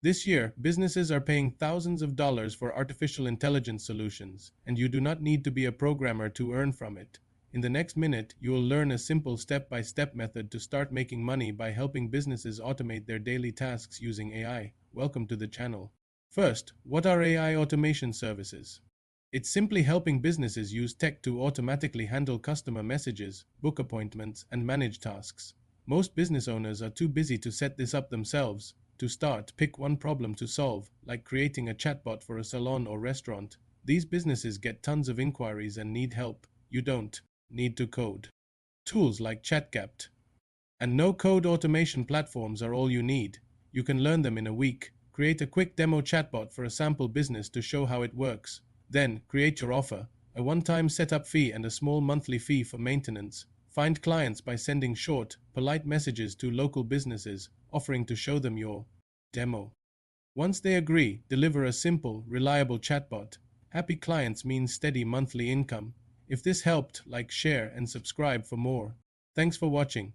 This year, businesses are paying thousands of dollars for artificial intelligence solutions, and you do not need to be a programmer to earn from it. In the next minute, you will learn a simple step-by-step method to start making money by helping businesses automate their daily tasks using AI. Welcome to the channel. First, what are AI automation services? It's simply helping businesses use tech to automatically handle customer messages, book appointments, and manage tasks. Most business owners are too busy to set this up themselves. To start, pick one problem to solve, like creating a chatbot for a salon or restaurant. These businesses get tons of inquiries and need help. You don't need to code. Tools like ChatGapt and no-code automation platforms are all you need. You can learn them in a week. Create a quick demo chatbot for a sample business to show how it works. Then, create your offer, a one-time setup fee and a small monthly fee for maintenance. Find clients by sending short, polite messages to local businesses, offering to show them your demo. Once they agree, deliver a simple, reliable chatbot. Happy clients means steady monthly income. If this helped, like, share, and subscribe for more. Thanks for watching.